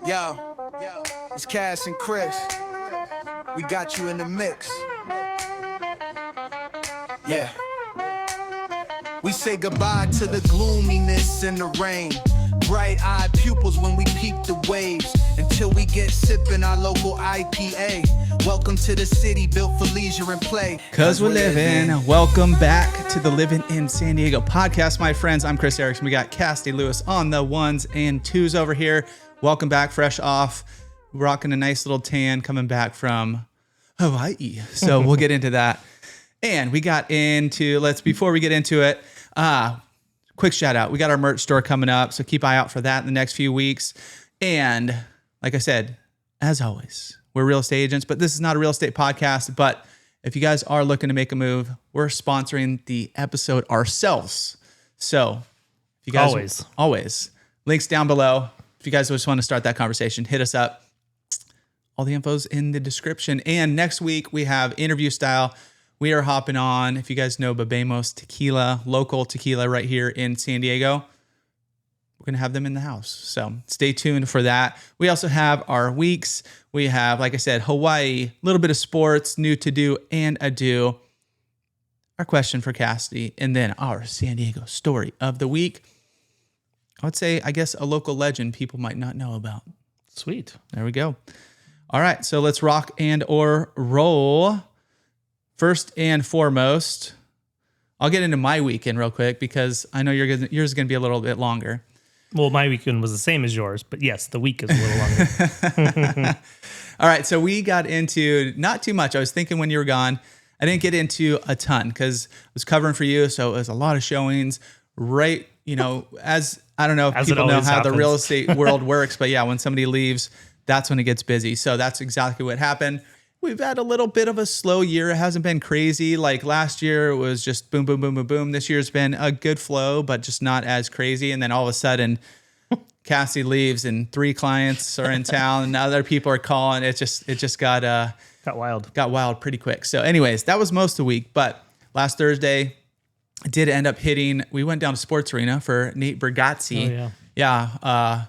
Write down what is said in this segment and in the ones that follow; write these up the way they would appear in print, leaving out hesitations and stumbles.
Yo, it's Cass and Chris. We got you in the mix. Yeah. We say goodbye to the gloominess and the rain. Bright-eyed pupils when we peep the waves. Until we get sipping our local IPA. Welcome to the city built for leisure and play. Cause we're living. Welcome back to the Living in San Diego podcast, my friends. I'm Chris Erickson. We got Cassidy Lewis on the ones and twos over here. Welcome back, fresh off, rocking a nice little tan, coming back from Hawaii. So we'll get into that. And we got into, before we get into it, quick shout out. We got our merch store coming up, so keep an eye out for that in the next few weeks. And like I said, as always, we're real estate agents, but this is not a real estate podcast. But if you guys are looking to make a move, we're sponsoring the episode ourselves. So if you guys always links down below. If you guys just want to start that conversation, hit us up. All the info's in the description. And next week we have interview style. We are hopping on, if you guys know Babemos Tequila, local tequila right here in San Diego. We're going to have them in the house. So stay tuned for that. We also have our weeks. We have, like I said, Hawaii, a little bit of sports, new to do and a do. Our question for Cassidy, and then our San Diego story of the week. I would say, I guess, a local legend people might not know about. Sweet. There we go. All right, so let's rock and or roll. First and foremost, I'll get into my weekend real quick because I know yours is going to be a little bit longer. Well, my weekend was the same as yours, but yes, the week is a little longer. All right, so we got into not too much. I was thinking when you were gone, I didn't get into a ton because I was covering for you, so it was a lot of showings. Right, as I don't know if people know how the real estate world works, but yeah, when somebody leaves, that's when it gets busy. So that's exactly what happened. We've had a little bit of a slow year. It hasn't been crazy. Like last year, it was just boom, boom, boom, boom, boom. This year's been a good flow, but just not as crazy. And then all of a sudden, Cassie leaves and 3 clients are in town and other people are calling. It just got wild. Got wild pretty quick. So anyways, that was most of the week. But last Thursday, I did end up we went down to Sports Arena for Nate Bargatze. Oh, yeah.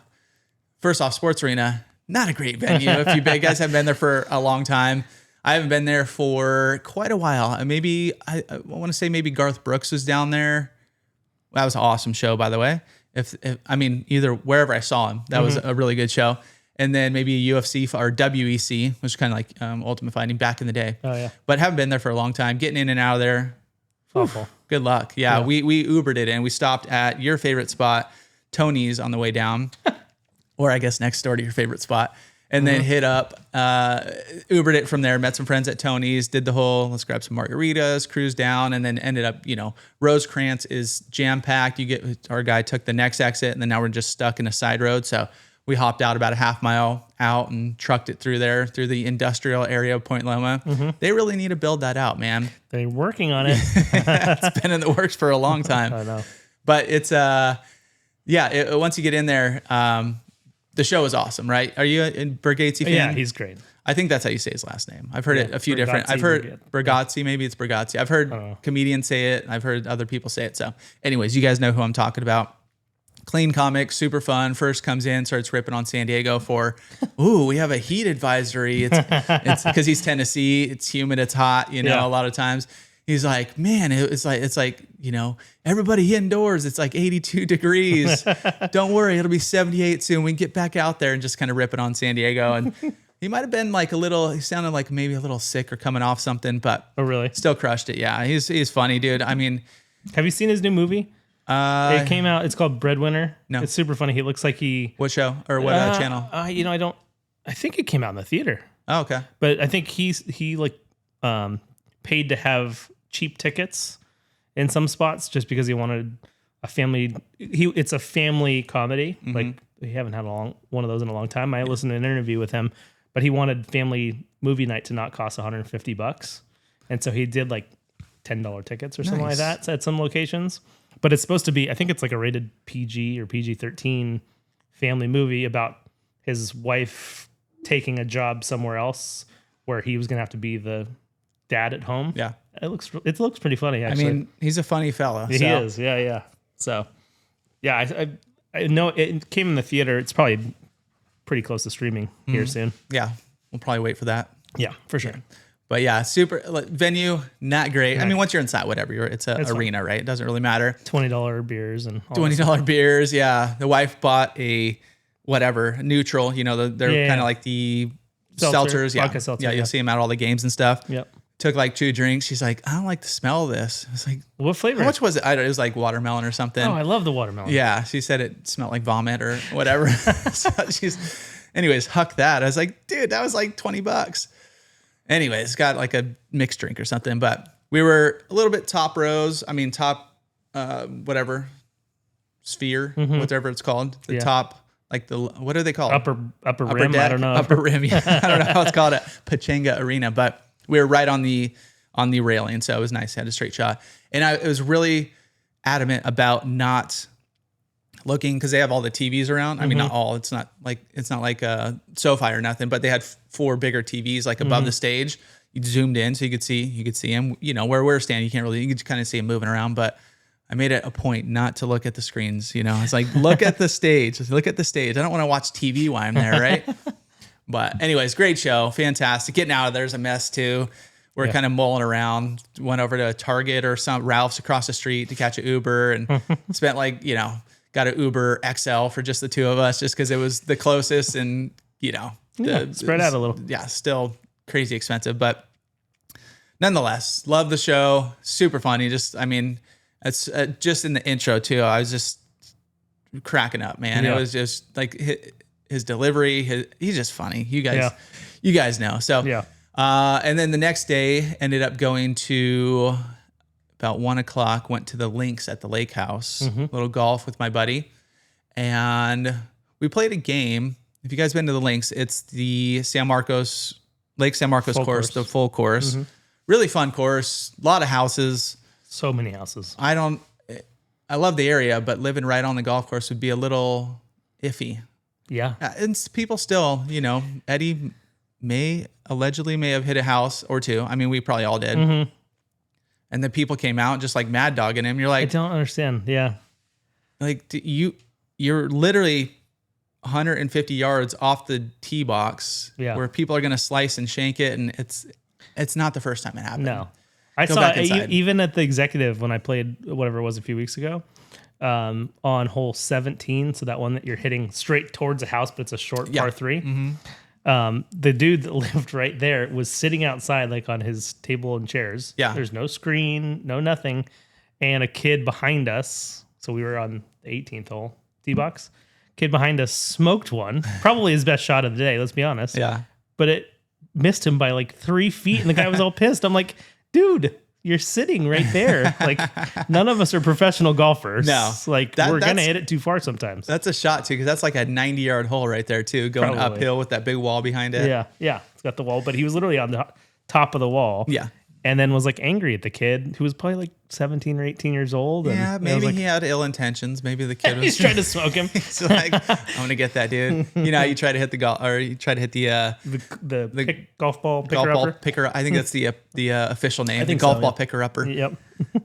First off, Sports Arena, not a great venue. If you guys haven't been there for a long time, I haven't been there for quite a while. I want to say maybe Garth Brooks was down there. That was an awesome show, by the way. Either wherever I saw him, that was a really good show. And then maybe a UFC or WEC, which is kind of like Ultimate Fighting back in the day. Oh yeah. But haven't been there for a long time. Getting in and out of there. Awful. Good luck. Yeah, we Ubered it and we stopped at your favorite spot, Tony's, on the way down, or I guess next door to your favorite spot, and then hit up, Ubered it from there, met some friends at Tony's, did the whole, let's grab some margaritas, cruise down, and then ended up, Rosecrans is jam-packed. Our guy took the next exit, and then now we're just stuck in a side road, so we hopped out about a half mile out and trucked it through the industrial area of Point Loma. They really need to build that out, man. They're working on it. It's been in the works for a long time. I know. But it's, once you get in there, the show is awesome, right? Are you a Bargatze fan? Yeah, he's great. I think that's how you say his last name. I've heard it a few different. I've heard Bargatze, maybe it's Bargatze. I've heard comedians say it. I've heard other people say it. So anyways, you guys know who I'm talking about. Clean comic, super fun. First comes in, starts ripping on San Diego for, we have a heat advisory. It's because he's Tennessee. It's humid. It's hot. A lot of times. He's like, man, it's like everybody indoors. It's like 82 degrees. Don't worry, it'll be 78 soon. We can get back out there and just kind of rip it on San Diego. And he might have been he sounded like maybe a little sick or coming off something, but really? Still crushed it. Yeah, he's funny, dude. I mean, have you seen his new movie? It came out. It's called Breadwinner. No, it's super funny. He looks like What show or what channel? I think it came out in the theater. Oh, okay. But I think he paid to have cheap tickets in some spots just because he wanted a family. It's a family comedy. Like we haven't had one of those in a long time. I listened to an interview with him, but he wanted family movie night to not cost $150, and so he did like $10 tickets or something like that at some locations. But it's supposed to be, I think it's like a rated PG or PG-13 family movie about his wife taking a job somewhere else where he was going to have to be the dad at home. Yeah. It looks pretty funny, actually. I mean, he's a funny fella. He is. Yeah. So, yeah, I know it came in the theater. It's probably pretty close to streaming here soon. Yeah, we'll probably wait for that. Yeah, for sure. But yeah, super venue, not great. I mean, once you're inside, whatever, it's an arena, fine. right? It doesn't really matter. $20 beers and all $20 beers. Yeah. The wife bought a neutral, they're kind of like the seltzers. Yeah. Vodka seltzer, yeah. You'll see them at all the games and stuff. Yep. Took like 2 drinks. She's like, I don't like the smell of this. I was like, What flavor? how much was it? It was like watermelon or something. Oh, I love the watermelon. Yeah. She said it smelled like vomit or whatever. So anyways, huck that. I was like, dude, that was like $20. Anyways, got like a mixed drink or something, but we were a little bit top rows. I mean, top, whatever sphere, whatever it's called. The top, like what are they called? Upper rim. Deck, I don't know. Upper rim. Yeah. I don't know how it's called. A Pachanga Arena, but we were right on the railing. So it was nice. I had a straight shot. And I was really adamant about not looking, because they have all the TVs around. I mean, not all. It's not like a SoFi or nothing, but they had 4 bigger TVs like above the stage. You zoomed in so you could see them. Where we're standing, you could kind of see them moving around. But I made it a point not to look at the screens. It's like, look at the stage. Look at the stage. I don't want to watch TV while I'm there, right? But anyways, great show, fantastic. Getting out of there's a mess too. We're kind of mulling around. Went over to Target or some Ralph's across the street to catch an Uber, and spent got an Uber XL for just the 2 of us, just because it was the closest, and spread out a little. Yeah, still crazy expensive, but nonetheless, love the show. Super funny. It's just in the intro too. I was just cracking up, man. Yeah. It was just like his delivery. He's just funny. You guys know. So Yeah. And then the next day ended up going to about 1:00. Went to the links at the lake house, little golf with my buddy, and we played a game. If you guys been to the links, it's the Lake San Marcos Full course, course. the full course. Really fun course. A lot of houses. So many houses. I love the area, but living right on the golf course would be a little iffy. Yeah. And people still, Eddie allegedly may have hit a house or 2. I mean, we probably all did. And the people came out just like mad dogging him. You're I like, don't understand. Yeah. like you're literally 150 yards off the tee box where people are going to slice and shank it. And it's not the first time it happened. No. I Go saw back it inside. even at the executive when I played whatever it was a few weeks ago, on hole 17. So that one that you're hitting straight towards a house, but it's a short par 3. The dude that lived right there was sitting outside, like on his table and chairs. Yeah. There's no screen, no nothing. And a kid behind us. So we were on the 18th hole, tee box. Kid behind us smoked one, probably his best shot of the day. Let's be honest. Yeah. But it missed him by like 3 feet. And the guy was all pissed. I'm like, dude, you're sitting right there. Like, none of us are professional golfers. No. Like, we're going to hit it too far sometimes. That's a shot too, because that's like a 90-yard hole right there too, going Probably. uphill with that big wall behind it. Yeah. Yeah. It's got the wall, but he was literally on the top of the wall. Yeah. And then was like angry at the kid who was probably like 17 or 18 years old. And Yeah, I was maybe like, he had ill intentions. Maybe the kid was he's trying to smoke him. He's like, I'm gonna get that dude. You try to hit the Golf ball picker golf ball upper. picker. I think that's the official name. think the golf so, ball yeah. picker upper. Yep.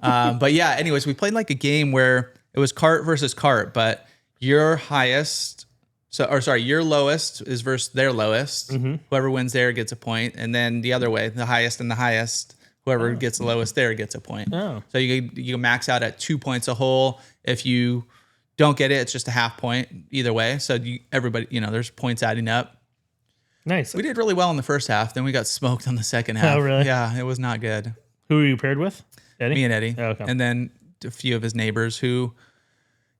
But yeah, anyways, we played like a game where it was cart versus cart, but your highest, your lowest is versus their lowest. Whoever wins there gets a point, and then the other way, the highest and the highest, whoever gets the lowest there gets a point. Oh. So you max out at 2 points a hole. If you don't get it, it's just a half point either way. So everybody, there's points adding up. Nice. We did really well in the first half. Then we got smoked on the second half. Oh, really? Yeah, it was not good. Who were you paired with? Eddie? Me and Eddie. Oh, okay. And then a few of his neighbors who,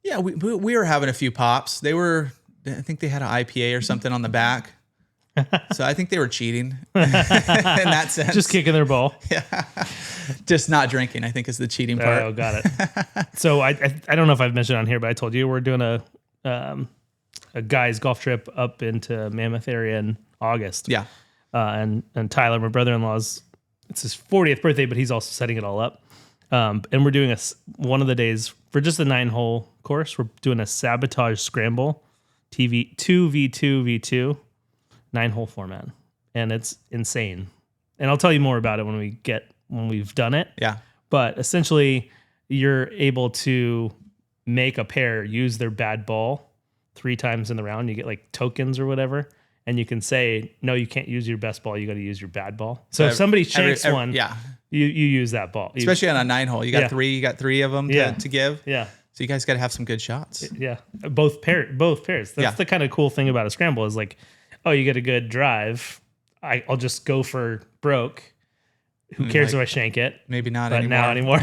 we were having a few pops. I think they had an IPA or something on the back. So I think they were cheating in that sense. Just kicking their ball. Just not drinking, I think, is the cheating part. Oh, got it. So I don't know if I've mentioned on here, but I told you we're doing a guy's golf trip up into Mammoth area in August. Yeah. And Tyler, my brother-in-law's, it's his 40th birthday, but he's also setting it all up. And we're doing one of the days for just the 9-hole course. We're doing a sabotage scramble, 2v2v2, 9-hole format, and it's insane. And I'll tell you more about it when we've done it. Yeah. But essentially, you're able to make a pair use their bad ball 3 times in the round, you get like tokens or whatever. And you can say, no, you can't use your best ball. You got to use your bad ball. So if somebody shanks one, you use that ball. Especially on a 9 hole. You got three of them to give. Yeah. So you guys got to have some good shots. Yeah. Both pairs. That's the kind of cool thing about a scramble is like, oh, you get a good drive. I'll just go for broke. Who cares if I shank it? Maybe not but anymore. now anymore.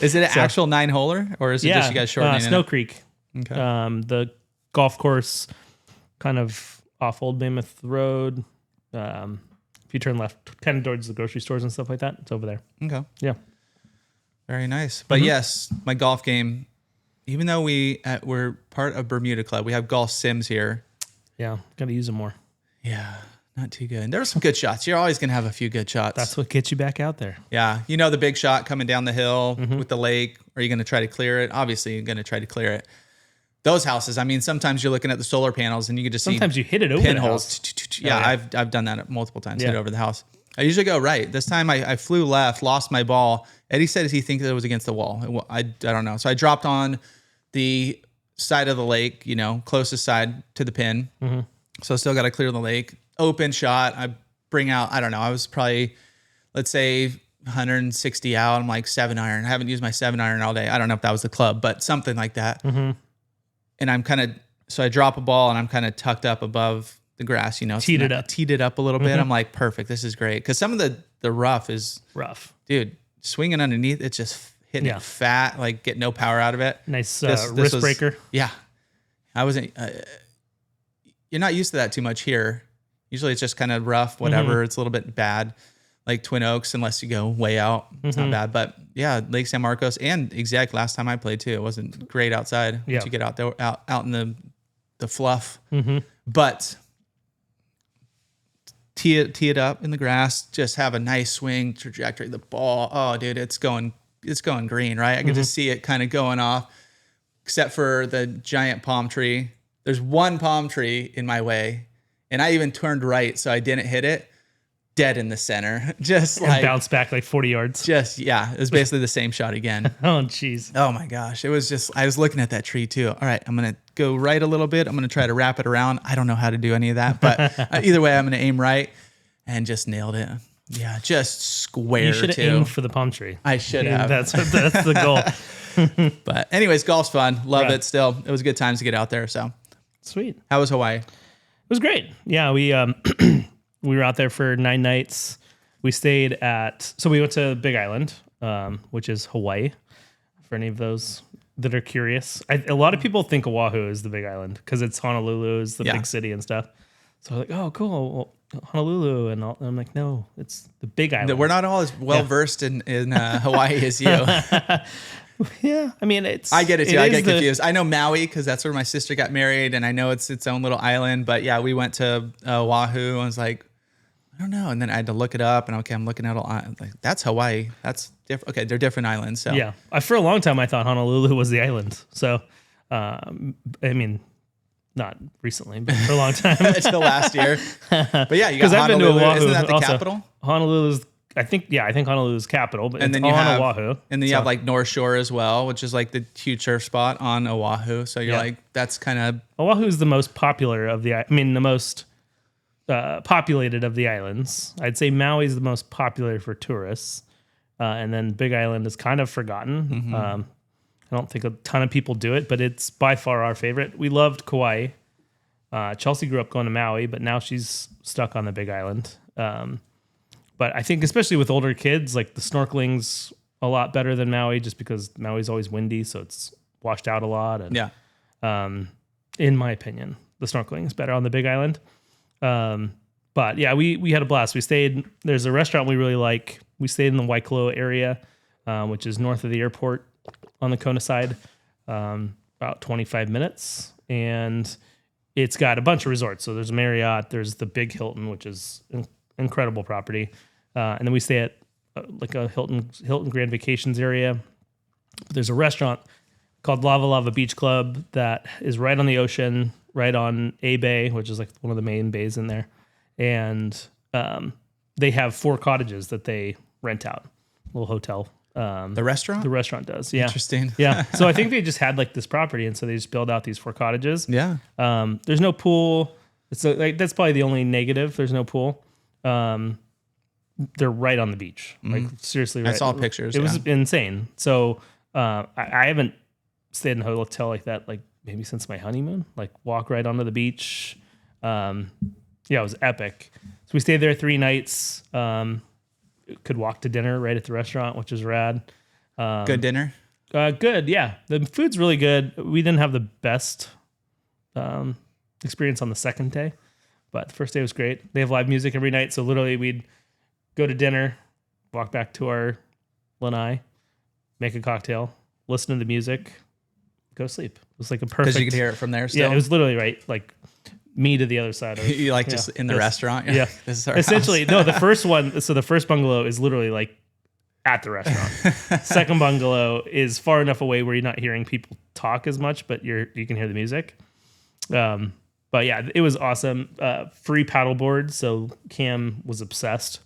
Is it an actual 9-holer or is it just you guys shortening it? Snow Creek. Okay. The golf course kind of off Old Mammoth Road. If you turn left kind of towards the grocery stores and stuff like that, it's over there. Okay. Yeah. Very nice. But yes, my golf game, even though we're part of Bermuda Club, we have golf sims here. Yeah. Got to use them more. Yeah. Not too good. There were some good shots. You're always going to have a few good shots. That's what gets you back out there. Yeah. You know the big shot coming down the hill with the lake. Are you going to try to clear it? Obviously, you're going to try to clear it. Those houses, I mean, sometimes you're looking at the solar panels and you can just sometimes see you hit it over pinholes. The Yeah, I've done that multiple times, hit over the house. I usually go right. This time I flew left, lost my ball. Eddie said he thinks it was against the wall. I don't know. So I dropped on the side of the lake, closest side to the pin. Mm-hmm. So I still got to clear the lake. Open shot. I bring out, I don't know. I was probably, let's say 160 out. I'm like 7-iron. I haven't used my 7-iron all day. I don't know if that was the club, but something like that. Mm-hmm. And so I drop a ball and I'm kind of tucked up above the grass, teed it up a little bit. I'm like, perfect. This is great. Cause some of the rough is rough, dude, swinging underneath. It's just hitting it fat, like get no power out of it. Nice wrist breaker. Yeah. I wasn't, you're not used to that too much here. Usually it's just kind of rough, whatever. Mm-hmm. It's a little bit bad, like Twin Oaks, unless you go way out. It's not bad. But yeah, Lake San Marcos and exact last time I played too. It wasn't great outside once you get out there, out in the fluff. Mm-hmm. But tee it up in the grass, just have a nice swing trajectory. The ball, oh dude, it's going green, right? I can just see it kind of going off, except for the giant palm tree. There's one palm tree in my way. And I even turned right, so I didn't hit it. Dead in the center. Just like bounced back like 40 yards. It was basically the same shot again. Oh, jeez. Oh my gosh. It was just, I was looking at that tree too. All right, I'm going to go right a little bit. I'm going to try to wrap it around. I don't know how to do any of that, but either way, I'm going to aim right and just nailed it. Yeah, just square. You should have aimed for the palm tree. I should have. That's the goal. But anyways, golf's fun. Love it still. It was a good time to get out there. So sweet. How was Hawaii? It was great. Yeah, we we were out there for 9 nights. We stayed we went to Big Island, which is Hawaii, for any of those that are curious. A lot of people think Oahu is the Big Island because it's Honolulu is the big city and stuff. So like, oh, cool, Honolulu. And I'm like, no, it's the Big Island. We're not all as well versed in Hawaii as you. Yeah, I mean, I get it too. I get confused. I know Maui because that's where my sister got married, and I know it's its own little island. But yeah, we went to Oahu. And I was like, I don't know, and then I had to look it up. And okay, I'm looking at all. Like that's Hawaii. That's different. Okay, they're different islands. So yeah, for a long time I thought Honolulu was the island. So, I mean, not recently, but for a long time until last year. But yeah, you got Honolulu. I've been to Oahu. Isn't that the also, capital? Honolulu's. I think Honolulu's capital, but and it's then you have Oahu. And then you have like North Shore as well, which is like the huge surf spot on Oahu. So you're like, that's kind of Oahu is the most popular of the most populated of the islands. I'd say Maui is the most popular for tourists, and then Big Island is kind of forgotten. Mm-hmm. I don't think a ton of people do it, but it's by far our favorite. We loved Kauai. Chelsea grew up going to Maui, but now she's stuck on the Big Island. But I think especially with older kids, like the snorkeling's a lot better than Maui just because Maui's always windy, so it's washed out a lot. And in my opinion, the snorkeling is better on the Big Island. But yeah, we had a blast. There's a restaurant we really like. We stayed in the Waikolo area, which is north of the airport on the Kona side, about 25 minutes. And it's got a bunch of resorts. So there's a Marriott, there's the Big Hilton, which is incredible property. And then we stay at like a Hilton Grand Vacations area. There's a restaurant called Lava Lava Beach Club that is right on the ocean, right on A Bay, which is like one of the main bays in there. And they have 4 cottages that they rent out, little hotel The restaurant? The restaurant does. Yeah. Interesting. Yeah. So I think they just had like this property, and so they just built out these 4 cottages. Yeah. There's no pool. So like that's probably the only negative. There's no pool. They're right on the beach. Like seriously, right. I saw pictures. It was insane. So I haven't stayed in a hotel like that, like maybe since my honeymoon. Like walk right onto the beach. Yeah, it was epic. So we stayed there 3 nights. Could walk to dinner right at the restaurant, which is rad. Good dinner? Good, yeah. The food's really good. We didn't have the best experience on the second day, but the first day was great. They have live music every night, so literally we'd go to dinner, walk back to our lanai, make a cocktail, listen to the music, go sleep. It was like a perfect... Because you could hear it from there still? Yeah, it was literally right, like me to the other side of You like just in the restaurant? You're Yeah. like, this is our Essentially, house. no, the first one, so the first bungalow is literally like at the restaurant. Second bungalow is far enough away where you're not hearing people talk as much, but you can hear the music. But yeah, it was awesome. Free paddleboard, so Cam was obsessed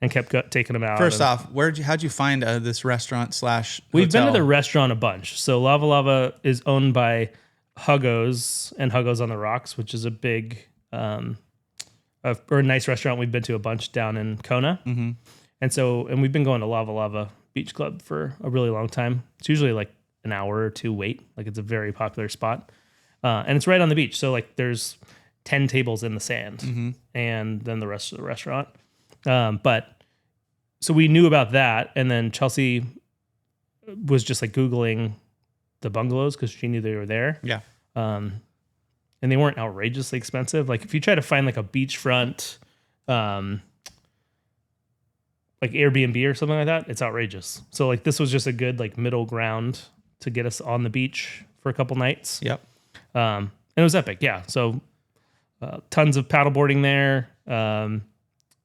and kept taking him out. First off, how'd you find this restaurant / hotel? We've been to the restaurant a bunch. So Lava Lava is owned by Huggos and Huggos on the Rocks, which is a big or a nice restaurant we've been to a bunch down in Kona. Mm-hmm. And we've been going to Lava Lava Beach Club for a really long time. It's usually like an hour or 2 wait. Like it's a very popular spot. And it's right on the beach. So like there's 10 tables in the sand and then the rest of the restaurant. But so we knew about that. And then Chelsea was just like Googling the bungalows because she knew they were there. Yeah. And they weren't outrageously expensive. Like if you try to find like a beachfront, like Airbnb or something like that, it's outrageous. So like this was just a good like middle ground to get us on the beach for a couple nights. Yep. And it was epic. Yeah. So tons of paddleboarding there.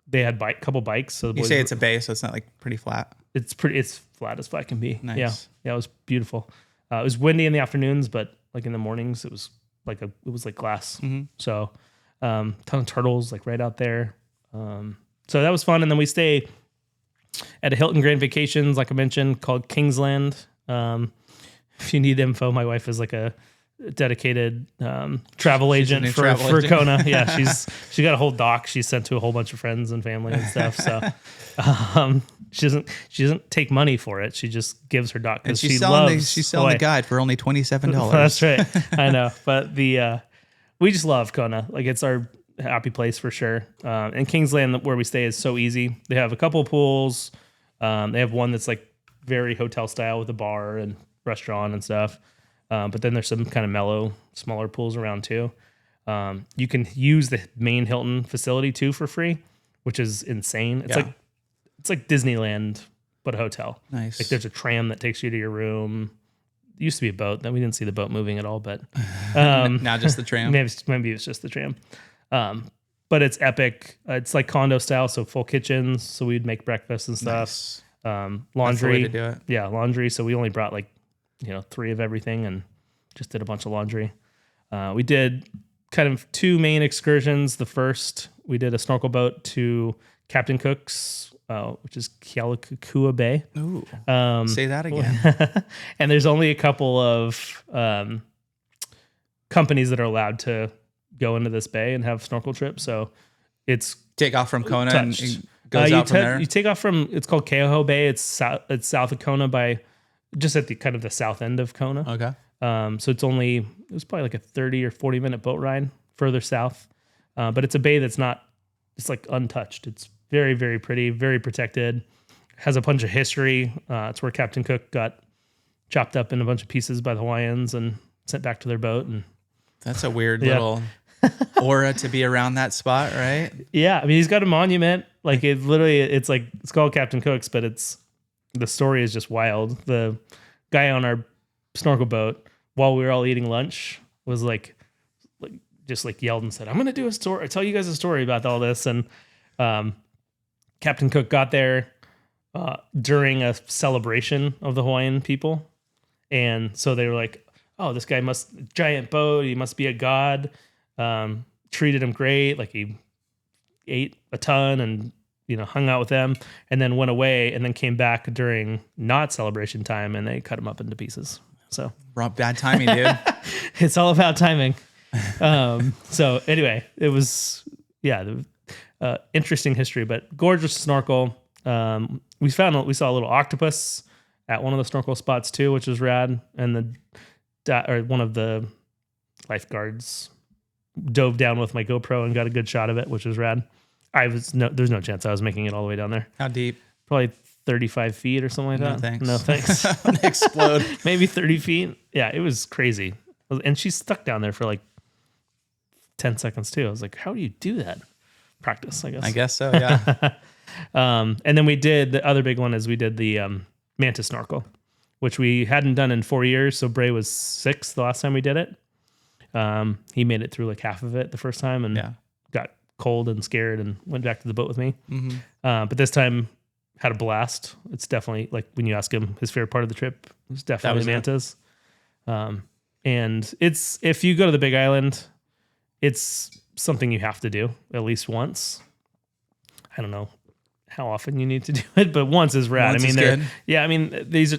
They had couple bikes. So the You boys say it's a bay, so it's not like pretty flat. it's flat as flat can be. Nice. Yeah. Yeah. It was beautiful. It was windy in the afternoons, but like in the mornings, it was like glass. So, ton of turtles like right out there. So that was fun. And then we stay at a Hilton Grand Vacations, like I mentioned, called Kingsland. If you need info, my wife is like a dedicated travel agent for Kona. Yeah, she got a whole doc she sent to a whole bunch of friends and family and stuff. So she doesn't take money for it. She just gives her doc because she's selling the guide for only $27. That's right. I know, but we just love Kona. Like it's our happy place for sure. And Kingsland, where we stay, is so easy. They have a couple of pools. They have one that's like very hotel style with a bar and restaurant and stuff. But then there's some kind of mellow, smaller pools around too. You can use the main Hilton facility too for free, which is insane. It's like Disneyland, but a hotel. Nice. Like there's a tram that takes you to your room. It used to be a boat. Then we didn't see the boat moving at all, but now just the tram. Maybe it's just the tram. But it's epic. It's like condo style, so full kitchens. So we'd make breakfast and stuff. Nice. Laundry. That's the way to do it. Yeah, laundry. So we only brought 3 of everything and just did a bunch of laundry. We did kind of 2 main excursions. The first, we did a snorkel boat to Captain Cook's, which is Kealakekua Bay. Ooh. Say that again. And there's only a couple of companies that are allowed to go into this bay and have snorkel trips. So it's take off from Kona touched. and goes out from there. You take off from, it's called Keauhou Bay. It's south of Kona by just at the kind of the south end of Kona. Okay. So it was probably like a 30 or 40 minute boat ride further south. But it's a bay that's it's like untouched. It's very, very pretty, very protected, has a bunch of history. It's where Captain Cook got chopped up in a bunch of pieces by the Hawaiians and sent back to their boat. And that's a weird little aura to be around that spot, right? Yeah. I mean, he's got a monument. Like it's called Captain Cook's, but the story is just wild. The guy on our snorkel boat, while we were all eating lunch, was just yelled and said, "I'm going to do a story. Tell you guys a story about all this." And Captain Cook got there during a celebration of the Hawaiian people, and so they were like, "Oh, this guy giant boat. He must be a god." Treated him great. Like he ate a ton and hung out with them, and then went away, and then came back during not celebration time, and they cut them up into pieces. So Bad timing, dude. it's all about timing. So anyway, it was interesting history, but gorgeous snorkel. We saw a little octopus at one of the snorkel spots too, which was rad. And one of the lifeguards dove down with my GoPro and got a good shot of it, which was rad. There's no chance I was making it all the way down there. How deep? Probably 35 feet or something like No, that. thanks. No thanks. Explode. Maybe 30 feet. Yeah, it was crazy. And she's stuck down there for like 10 seconds too. I was like, how do you do that? Practice, I guess. I guess so, yeah. And then the other big one is we did the mantis snorkel, which we hadn't done in 4 years. So Bray was 6 the last time we did it. He made it through like half of it the first time and got cold and scared and went back to the boat with me. Mm-hmm. But this time had a blast. It's definitely like when you ask him his favorite part of the trip, it's definitely mantas. And it's, if you go to the Big Island, it's something you have to do at least once. I don't know how often you need to do it, but once is rad. These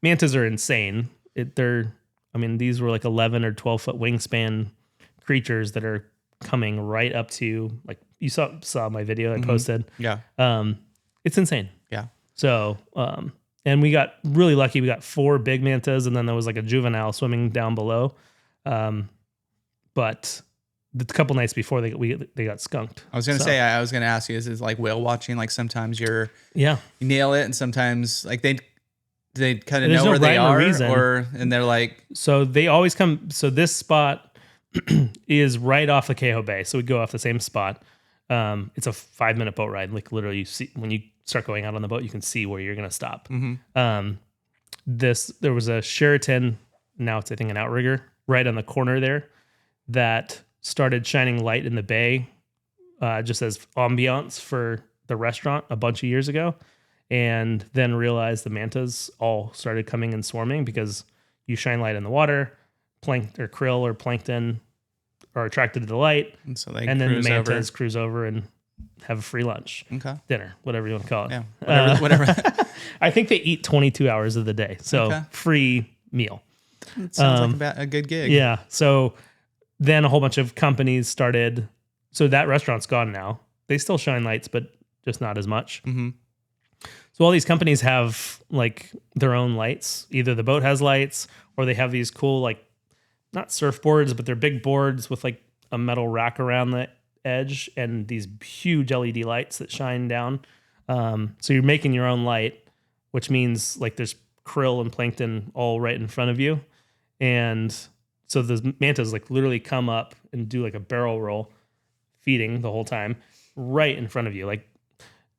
mantas are insane. These were like 11 or 12 foot wingspan creatures that are coming right up to, like, you saw my video I posted. Yeah. It's insane. Yeah. So, and we got really lucky. We got 4 big mantas, and then there was like a juvenile swimming down below. But the couple nights before they got skunked. I was going to say, I was going to ask you, is like whale watching? Like sometimes you nail it, and sometimes like they kind of know where they are, and they're like, so they always come. So this spot is right off the Kehoe Bay. So we go off the same spot. It's a 5-minute boat ride. Like literally, you see when you start going out on the boat, you can see where you're going to stop. Mm-hmm. There was a Sheraton. Now it's, I think, an outrigger right on the corner there that started shining light in the bay, just as ambiance for the restaurant a bunch of years ago, and then realized the mantas all started coming and swarming because you shine light in the water, plankton or krill or plankton are attracted to the light, and then the mantas cruise over and have a free lunch, dinner, whatever you want to call it. Yeah, whatever. I think they eat 22 hours of the day, so free meal. It sounds like a good gig. Yeah, so then a whole bunch of companies started. So that restaurant's gone now. They still shine lights, but just not as much. Mm-hmm. So all these companies have like their own lights. Either the boat has lights, or they have these cool, like, not surfboards, but they're big boards with like a metal rack around the edge and these huge LED lights that shine down. So you're making your own light, which means like there's krill and plankton all right in front of you. And so the mantas like literally come up and do like a barrel roll, feeding the whole time right in front of you. Like,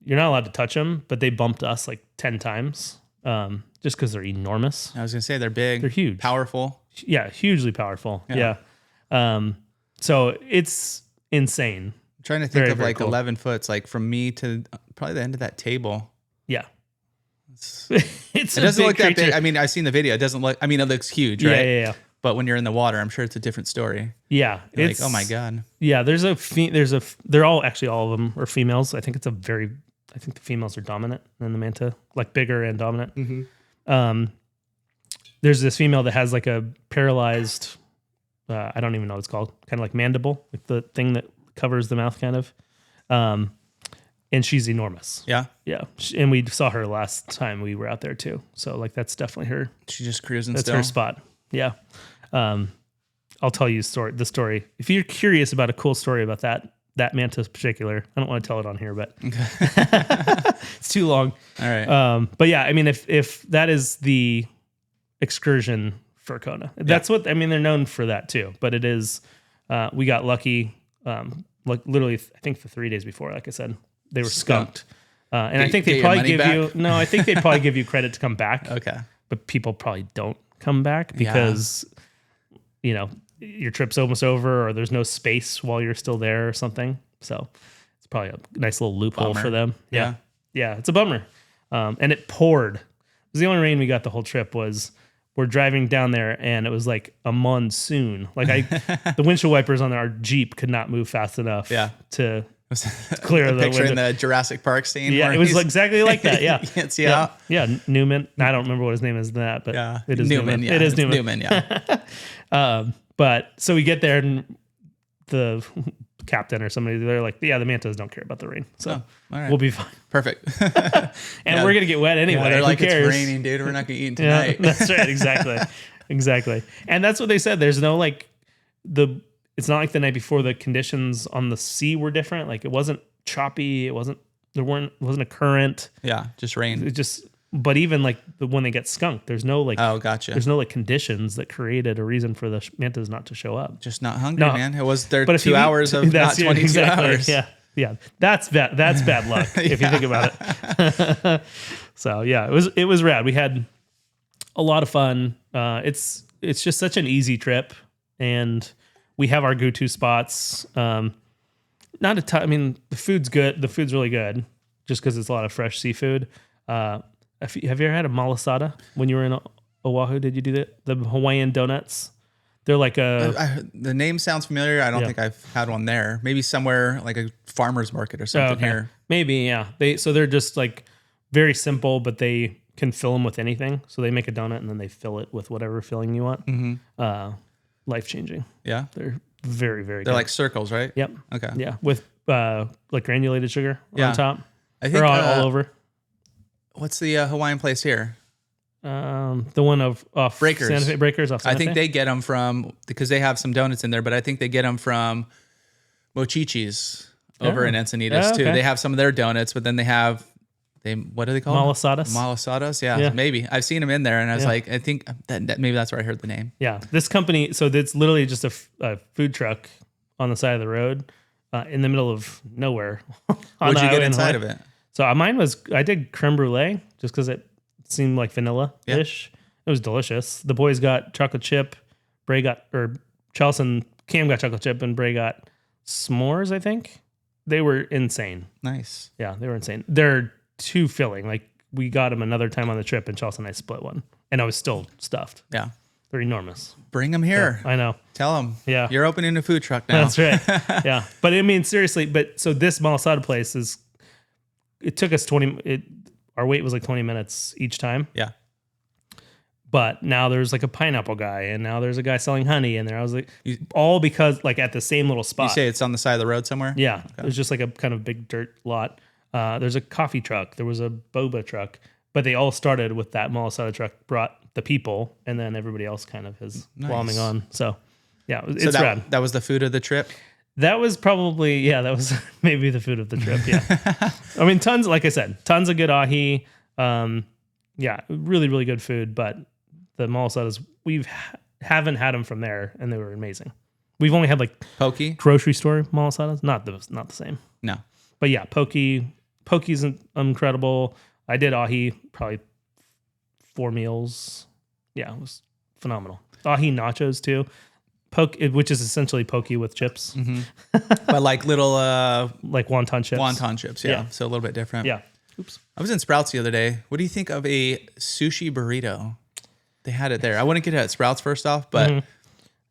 you're not allowed to touch them, but they bumped us like 10 times just because they're enormous. I was going to say they're big. They're huge. Powerful. Yeah, hugely powerful. Yeah. So it's insane. I'm trying to think of like cool. 11 foot, like from me to probably the end of that table. Yeah. It doesn't look that big. I mean, I've seen the video. It doesn't look, I mean, it looks huge, right? Yeah. But when you're in the water, I'm sure it's a different story. Yeah. You're like, oh my God. Yeah. They're all of them are females. I think the females are dominant in the manta, like bigger and dominant. Mm-hmm. There's this female that has like a paralyzed, I don't even know what it's called, kind of like mandible, like the thing that covers the mouth kind of. And she's enormous. Yeah. Yeah. And we saw her last time we were out there too. So like, that's definitely her. She's just cruising That's still. her spot. Yeah. I'll tell you the story. If you're curious about a cool story about that manta in particular, I don't want to tell it on here, but it's too long. All right. But yeah, I mean, if that is the excursion for Kona, that's what, I mean, they're known for that too, but it is, we got lucky, like literally, I think the 3 days before, like I said, they were skunked. And I think they'd probably I think they'd probably give you credit to come back. Okay. But people probably don't come back because, your trip's almost over or there's no space while you're still there or something. So it's probably a nice little loophole for them. Yeah. Yeah. It's a bummer. And it poured. It was the only rain we got the whole trip. We're driving down there and it was like a monsoon. Like the windshield wipers on our Jeep could not move fast enough to clear the picture in window. the Jurassic Park scene. Yeah, where it was he's- exactly like that. Yeah, you can't see yeah. out. Yeah, Newman. I don't remember what his name is in that, but Yeah, it is Newman. Yeah, It is it's Newman. Yeah, But so we get there and the captain or somebody, they're like, yeah, the mantas don't care about the rain, so all right. we'll be fine. perfect. And we're gonna get wet anyway. Yeah, they're Who like, cares? it's raining, dude. We're not gonna eat Yeah, tonight. that's right. Exactly. Exactly. And that's what they said. There's no like it's not like the night before the conditions on the sea were different. Like it wasn't choppy. It wasn't a current. Yeah, just rain. It just, but even like when they get skunked, there's no like, Oh, gotcha. there's no like conditions that created a reason for the mantas not to show up. Just not hungry, No. man. It was their But if 2 you eat- hours of not that's- 22 exactly. hours. Yeah. Yeah. That's bad. That's bad luck if you think about it. So yeah, it was rad. We had a lot of fun. It's just such an easy trip, and we have our go-to spots. Not a ton. I mean, the food's good. The food's really good, just because it's a lot of fresh seafood. Have you ever had a malasada when you were in Oahu? Did you do that? The Hawaiian donuts. They're like The name sounds familiar. I don't Yeah. think I've had one there. Maybe somewhere like a farmer's market or something here. Maybe, yeah. They're just like very simple, but they can fill them with anything. So they make a donut and then they fill it with whatever filling you want. Mm-hmm. Life changing. Yeah. They're very, very They're good. like circles, right? Yep. Okay. Yeah. With like granulated sugar Yeah. on top. I think Or all over. What's the Hawaiian place here? The one off Breakers. Santa Fe, Breakers off Santa I think Fe. they get them from, because they have some donuts in there, but I think they get them from Mochichi's over in Encinitas too. okay. They have some of their donuts, but then they have, what do they call Malasadas. them? Malasadas. Yeah, Yeah. maybe. I've seen them in there and I was Yeah. like, I think that maybe that's where I heard the name. Yeah, this company. So it's literally just a food truck on the side of the road, in the middle of nowhere. What'd you get inside of it? So mine I did creme brulee just because it seemed like vanilla-ish. It was delicious. The boys got chocolate chip. Chelsea and Cam got chocolate chip, and Bray got s'mores, I think. They were insane. Nice. Yeah, they were insane. They're too filling. Like, we got them another time on the trip, and Chelsea and I split one. And I was still stuffed. Yeah. They're enormous. Bring them here. I know. Tell them. Yeah. You're opening a food truck now. That's right. Yeah. But I mean, seriously, so this malasada place it took us our wait was like 20 minutes each time. Yeah. But now there's like a pineapple guy, and now there's a guy selling honey in there. I was like, all because like at the same little spot. You say it's on the side of the road somewhere? Yeah. It was just like a kind of big dirt lot. There's a coffee truck. There was a boba truck. But they all started with that malasada truck brought the people, and then everybody else kind of is glomming on. So, yeah, it's rad. That was the food of the trip? That was probably, that was maybe the food of the trip. Yeah. I mean, like I said, tons of good ahi. Yeah, really, really good food. But the malasadas, haven't had them from there, and they were amazing. We've only had like Pokey? grocery store malasadas. Not the same. No. But yeah, Poke's incredible. I did ahi probably 4 meals. Yeah, it was phenomenal. Ahi nachos too. Which is essentially poke with chips. Mm-hmm. But like little like wonton chips. wonton chips, yeah. So a little bit different. Yeah. Oops. I was in Sprouts the other day. What do you think of a sushi burrito? They had it there. I wouldn't get it at Sprouts first off, but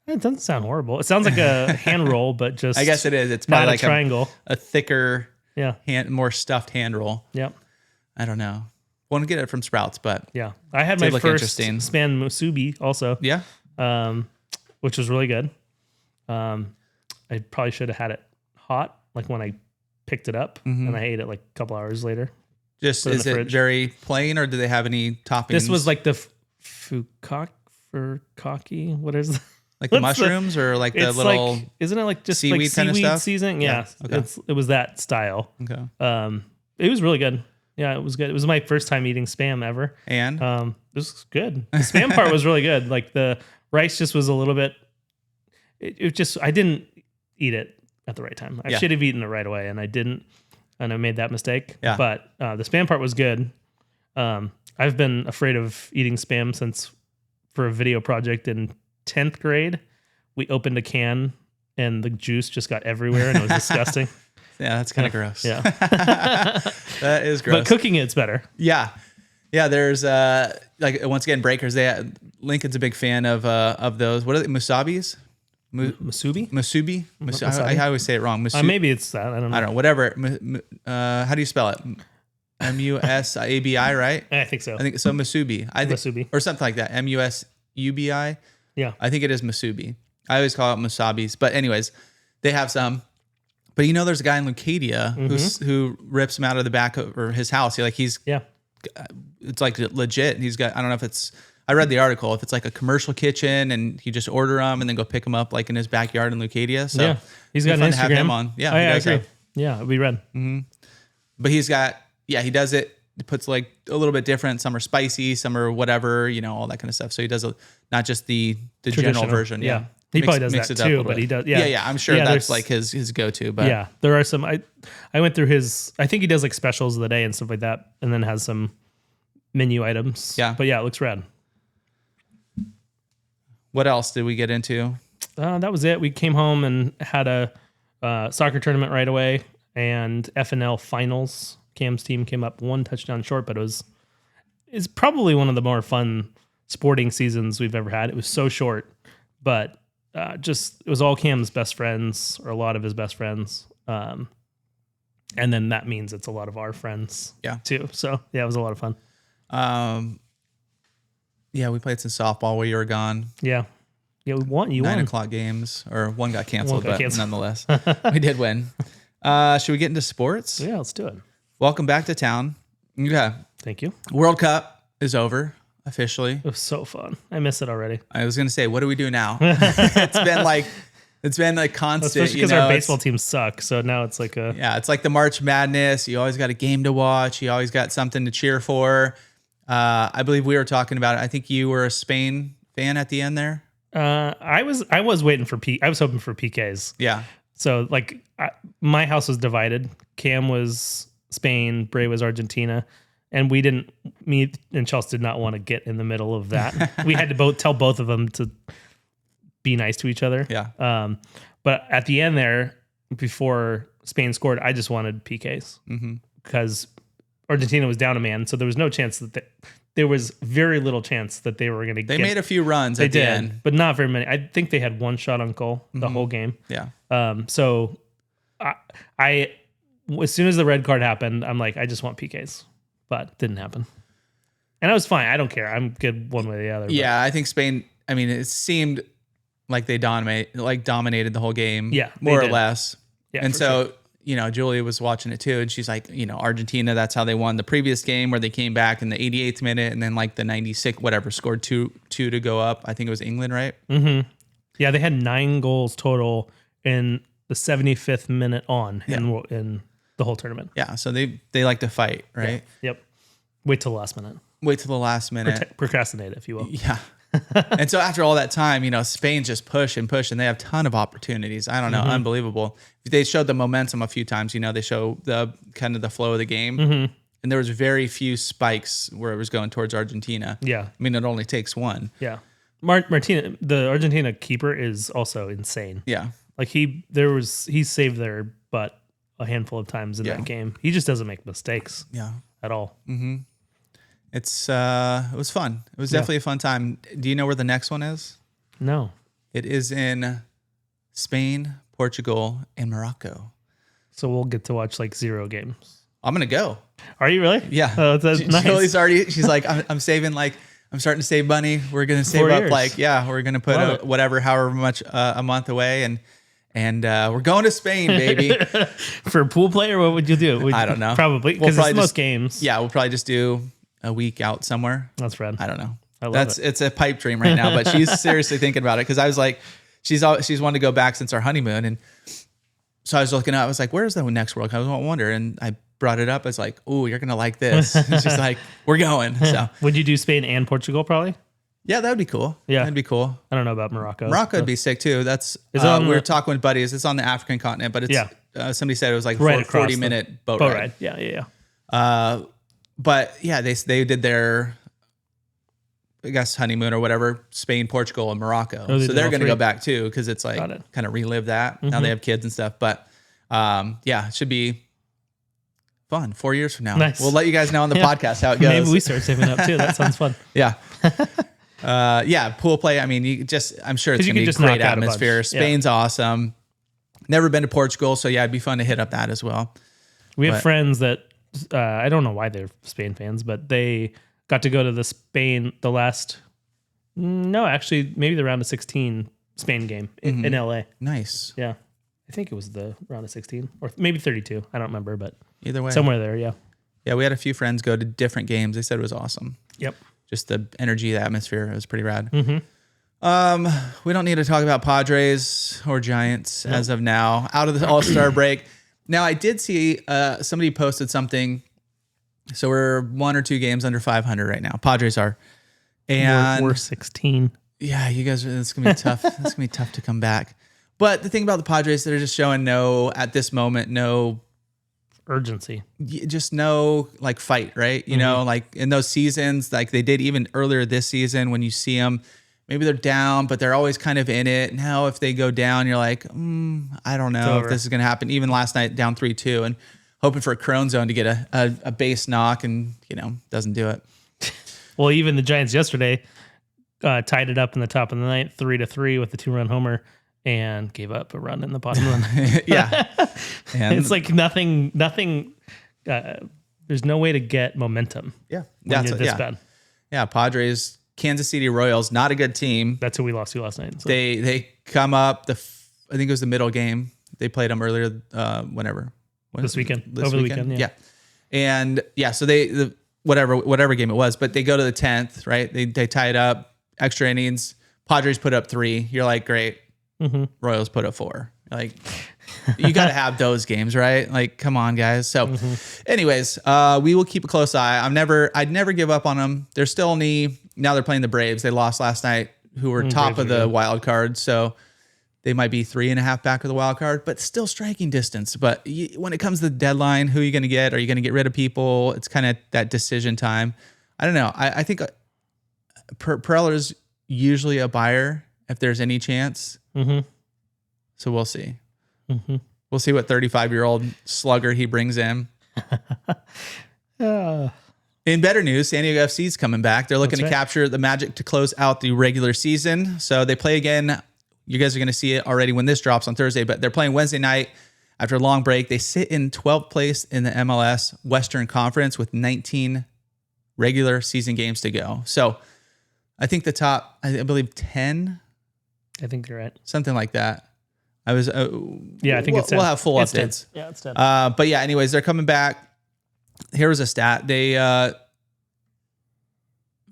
It doesn't sound horrible. It sounds like a hand roll, but just I guess it is. It's not probably a like triangle. a thicker, Yeah. more stuffed hand roll. Yep. I don't know. Wouldn't get it from Sprouts, but Yeah. I had Did my look first interesting. span musubi also. yeah. Which was really good. I probably should have had it hot, like when I picked it up, and I ate it like a couple hours later. Just Put it in is the it fridge. very plain, or do they have any toppings? This was like the fukaki. What is that? like the what's the- mushrooms, or like the It's little. like, isn't it like just seaweed like kind of seaweed stuff? seasoning? Yeah. Yeah, okay. It was that style. Okay. It was really good. Yeah, it was good. It was my first time eating Spam ever. And It was good. The Spam part was really good. Like the rice just was a little bit. It just, I didn't eat it at the right time. I Yeah. should have eaten it right away, and I didn't, and I made that mistake. Yeah. But the Spam part was good. I've been afraid of eating Spam since, for a video project in 10th grade, we opened a can and the juice just got everywhere, and it was disgusting. yeah, that's kind of gross. Yeah. That is gross. But cooking it's better. Yeah. Yeah, there's like once again Breakers. Lincoln's a big fan of those. What are they? Musabis? Musubi? I always say it wrong. Maybe it's that. I don't know. Whatever. How do you spell it? Musabi, right? I think so. I think so. Musubi. Musubi. Or something like that. Musubi. Yeah. I think it is Musubi. I always call it Musabis. But anyways, they have some. But there's a guy in Lucadia who rips them out of the back of his house. It's like legit. He's got, I don't know if it's, I read the article, if it's like a commercial kitchen and he just order them and then go pick them up like in his backyard in Lucadia. So he's got an Instagram. Have him on. Yeah, I agree. Yeah, it'll be red. But he's got, he does it. He puts like a little bit different. Some are spicy, some are whatever, all that kind of stuff. So he does not just the general version. Yeah. He probably does that too, but he does. Yeah. Yeah. I'm sure that's like his go-to, but yeah, there are some, I went through I think he does like specials of the day and stuff like that. And then has some menu items. Yeah. But yeah, it looks rad. What else did we get into? That was it. We came home and had a soccer tournament right away and FNL finals. Cam's team came up 1 touchdown short, but it's probably one of the more fun sporting seasons we've ever had. It was so short, but it was all Cam's best friends or a lot of his best friends. And then that means it's a lot of our friends too. So yeah, it was a lot of fun. We played some softball while you were gone. Yeah. Yeah, we won. 9 o'clock games, or one got canceled, nonetheless, we did win. Should we get into sports? Yeah, let's do it. Welcome back to town. Yeah. Thank you. World Cup is over officially. It was so fun. I miss it already. I was going to say, what do we do now? It's been like constant. Especially because our baseball teams suck. So now it's like it's like the March Madness. You always got a game to watch. You always got something to cheer for. I believe we were talking about it. I think you were a Spain fan at the end there. I was waiting for I was hoping for PKs. Yeah. So like my house was divided. Cam was Spain, Bray was Argentina, and me and Chelsea did not want to get in the middle of that. We had to tell both of them to be nice to each other. Yeah. But at the end there, before Spain scored, I just wanted PKs because Argentina was down a man, so there was no chance there was very little chance that they were going to. They made a few runs. At the end, but not very many. I think they had one shot on goal the whole game. Yeah. So I as soon as the red card happened, I'm like, I just want PKs, but it didn't happen. And I was fine. I don't care. I'm good one way or the other. Yeah, I think Spain. I mean, it seemed like they dominated the whole game. Yeah, more or less. Yeah, and so Julia was watching it too, and she's like, Argentina. That's how they won the previous game, where they came back in the 88th minute, and then like the 96th, whatever, scored two to go up. I think it was England, right? Mm-hmm. Yeah, they had 9 goals total in the 75th minute on in the whole tournament. Yeah, so they like to fight, right? Yeah. Yep. Wait till the last minute. Wait till the last minute. Procrastinate, if you will. Yeah. And so after all that time, Spain just push and push, and they have a ton of opportunities. I don't know, unbelievable. They showed the momentum a few times. They show the kind of the flow of the game, and there was very few spikes where it was going towards Argentina. Yeah, I mean, it only takes one. Yeah, Martina, the Argentina keeper, is also insane. Yeah, like he saved their butt a handful of times in that game. He just doesn't make mistakes. Yeah, at all. Mm-hmm. It was fun. It was definitely a fun time. Do you know where the next one is? No. It is in Spain, Portugal, and Morocco. So we'll get to watch like 0 games. I'm going to go. Are you really? Yeah. Oh, that's nice. She's like, I'm saving, like, I'm starting to save money. We're going to save 4 up years. We're going to put however much a month away. And we're going to Spain, baby. For a pool player, what would you do? I don't know. Probably, because it's most games. Yeah, we'll probably just do a week out somewhere. That's rad. I don't know. I love it. It's a pipe dream right now, but she's seriously thinking about it, because I was like, she's wanted to go back since our honeymoon, and so I was looking up. I was like, "Where's the next World Cup?" I wonder, and I brought it up. I was like, "Oh, you're gonna like this." And she's like, "We're going." So would you do Spain and Portugal? Probably. Yeah, that would be cool. Yeah, that'd be cool. I don't know about Morocco. Morocco would be sick too. That's we were talking with buddies. It's on the African continent, but it's somebody said it was like right 40-minute boat ride. Yeah. But yeah, they did their, I guess, honeymoon or whatever, Spain, Portugal, and Morocco. So they're going to go back too, because it's like kind of relive that. Mm-hmm. Now they have kids and stuff. But it should be fun 4 years from now. Nice. We'll let you guys know on the podcast how it goes. Maybe we start saving up too. That sounds fun. Yeah. Yeah, pool play. I mean, I'm sure it's 'Cause you going to could be just great knock out a bunch. atmosphere. Yeah. Spain's awesome. Never been to Portugal, so yeah, it'd be fun to hit up that as well. We have friends that I don't know why they're Spain fans, but they got to go to maybe the round of 16 Spain game in LA. Nice. Yeah. I think it was the round of 16 or maybe 32. I don't remember, but Either way. somewhere there. Yeah. Yeah, we had a few friends go to different games. They said it was awesome. Yep. Just the energy, the atmosphere. It was pretty rad. Mm-hmm. We don't need to talk about Padres or Giants as of now. Out of the All-Star break. Now, I did see somebody posted something. So we're 1 or 2 games under 500 right now. Padres are. And we're 16. yeah, you guys, it's going to be tough. It's going to be tough to come back. But the thing about the Padres, they're just showing at this moment, no Urgency. just no like fight, right? You know, like in those seasons, like they did even earlier this season when you see them, maybe they're down, but they're always kind of in it. Now, if they go down, you're like, I don't know if this is going to happen. Even last night, down 3-2 and hoping for a Crone zone to get a base knock and, doesn't do it. Well, even the Giants yesterday tied it up in the top of the ninth, 3-3 with the 2-run homer and gave up a run in the bottom of the ninth. Yeah. And it's like nothing. There's no way to get momentum. Yeah. When you're this bad. Yeah. Padres, Kansas City Royals, not a good team. That's who we lost to last night. So. They come up, I think it was the middle game. They played them earlier, whenever. This weekend. Over the weekend, yeah. And yeah, so whatever game it was, but they go to the 10th, right? They tie it up, extra innings. Padres put up 3. You're like, great. Royals put up 4. Like, you got to have those games, right? Like, come on, guys. So, anyways, we will keep a close eye. I'd never give up on them. They're still now they're playing the Braves. They lost last night, who were top of the wild card. So they might be 3.5 back of the wild card, but still striking distance. But when it comes to the deadline, who are you going to get? Are you going to get rid of people? It's kind of that decision time. I don't know. I think Pereller's usually a buyer if there's any chance. So we'll see. We'll see what 35-year-old slugger he brings in. In better news, San Diego FC is coming back. They're looking to capture the Magic to close out the regular season. So they play again. You guys are going to see it already when this drops on Thursday, but they're playing Wednesday night after a long break. They sit in 12th place in the MLS Western Conference with 19 regular season games to go. So I think the top, I believe 10. I think you're right. Something like that. I think it's 10. We'll have full updates. 10. Yeah, it's 10. But yeah, anyways, they're coming back. Here was a stat. They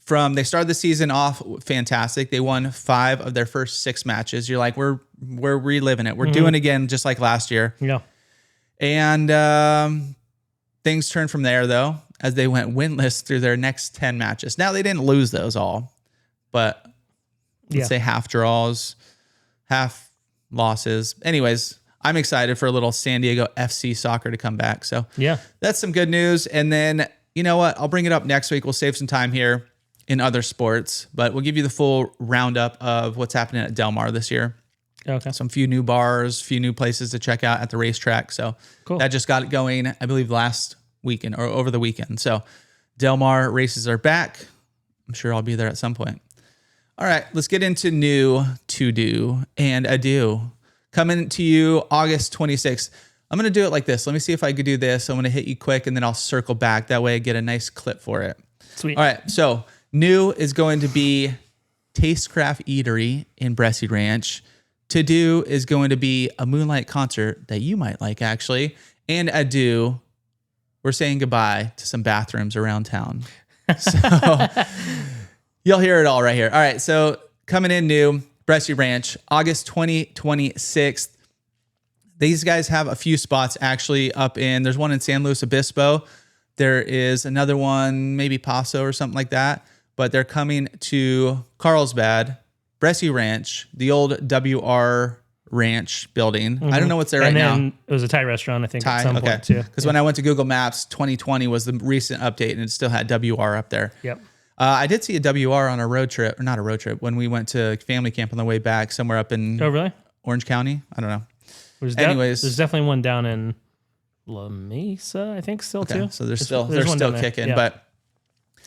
started the season off fantastic. They won 5 of their first 6 matches. You're like, we're reliving it. We're doing it again, just like last year. Yeah. And things turned from there though, as they went winless through their next 10 matches. Now they didn't lose those all, but let's say half draws, half losses. Anyways, I'm excited for a little San Diego FC soccer to come back. So yeah, that's some good news. And then, you know what? I'll bring it up next week. We'll save some time here in other sports, but we'll give you the full roundup of what's happening at Del Mar this year. Okay. Some few new bars, few new places to check out at the racetrack. So that just got it going, I believe, last weekend or over the weekend. So Del Mar races are back. I'm sure I'll be there at some point. All right, let's get into new to do and ado. Coming to you August 26th. I'm going to do it like this. Let me see if I could do this. I'm going to hit you quick and then I'll circle back. That way I get a nice clip for it. Sweet. All right, so new is going to be Tastecraft Eatery in Bressi Ranch. To do is going to be a Moonlight concert that you might like, actually. And ado, we're saying goodbye to some bathrooms around town. So you'll hear it all right here. All right, so coming in new, Bressi Ranch, August 2026. These guys have a few spots actually up there's one in San Luis Obispo. There is another one, maybe Paso or something like that. But they're coming to Carlsbad, Bressi Ranch, the old WR Ranch building. I don't know what's there right now. And it was a Thai restaurant, I think, at some point too. Because when I went to Google Maps, 2020 was the recent update, and it still had WR up there. Yep. I did see a WR on a road trip, or not a road trip, when we went to family camp on the way back somewhere up in really? Orange County. I don't know. There's definitely one down in La Mesa, I think, still too. So they're still kicking, yeah. but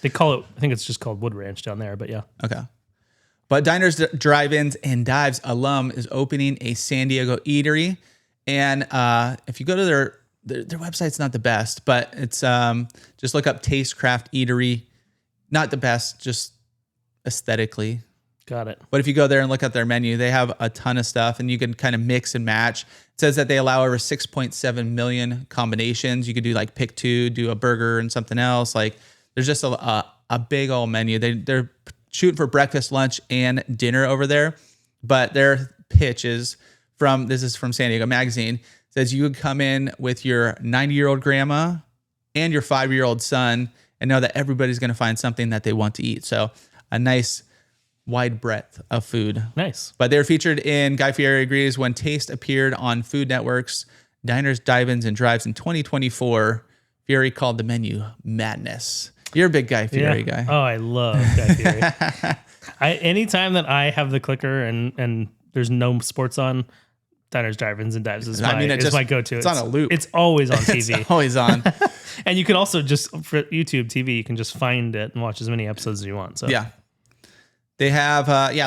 they call it. I think it's just called Wood Ranch down there. But yeah. Okay. But Diners, Drive-Ins, and Dives alum is opening a San Diego eatery. And if you go to their website's not the best, but it's just look up Tastecraft Eatery. Not the best, just aesthetically. Got it. But if you go there and look at their menu, they have a ton of stuff, and you can kind of mix and match. It says that they allow over 6.7 million combinations. You could do like pick two, do a burger and something else. Like there's just a big old menu. They're shooting for breakfast, lunch, and dinner over there. But their pitch is this is from San Diego Magazine, says you would come in with your 90-year-old grandma and your 5-year-old son and know that everybody's going to find something that they want to eat. So a nice wide breadth of food. Nice. But they were featured in Guy Fieri Agrees when Taste appeared on Food Network's Diners, Dive-Ins, and Drives in 2024. Fieri called the menu madness. You're a big Guy Fieri guy. Oh, I love Guy Fieri. Anytime that I have the clicker and there's no sports on, Diners, Drive-Ins, and Dives is my go-to. It's on a loop. It's always on TV. It's always on. And you can also just, for YouTube TV, you can just find it and watch as many episodes as you want. So yeah. They have,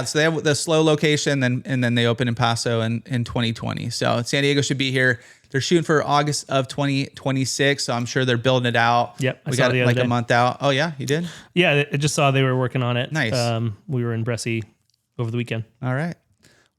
so they have the slow location and then they open in Paso in 2020. So San Diego should be here. They're shooting for August of 2026. So I'm sure they're building it out. Yep. We got like a month out. Oh yeah, you did? Yeah. I just saw they were working on it. Nice. We were in Bressi over the weekend. All right.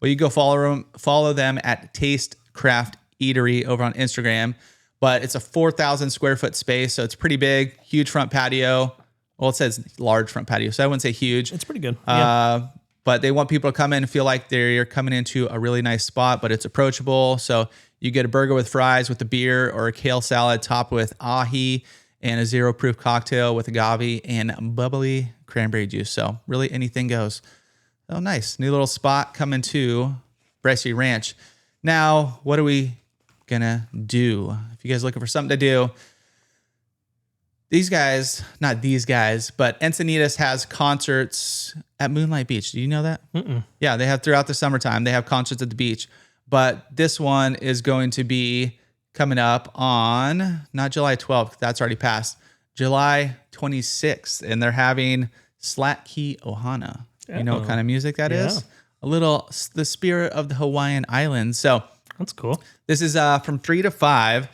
Well, you go follow them at Tastecraft Eatery over on Instagram, but it's a 4,000 square foot space. So it's pretty big, huge front patio. Well, it says large front patio, so I wouldn't say huge. It's pretty good. But they want people to come in and feel like they're coming into a really nice spot, but it's approachable. So you get a burger with fries with a beer or a kale salad topped with ahi and a 0 proof cocktail with agave and bubbly cranberry juice. So really anything goes. Oh, nice. New little spot coming to Bressi Ranch. Now, what are we going to do? If you guys are looking for something to do, not these guys, but Encinitas has concerts at Moonlight Beach. Do you know that? Mm-mm. Yeah, they have throughout the summertime. They have concerts at the beach. But this one is going to be coming up on, not July 12th, that's already passed, July 26th. And they're having Slack Key Ohana. You know what kind of music that is? A little, the spirit of the Hawaiian Islands. So that's cool. This is from 3 to 5.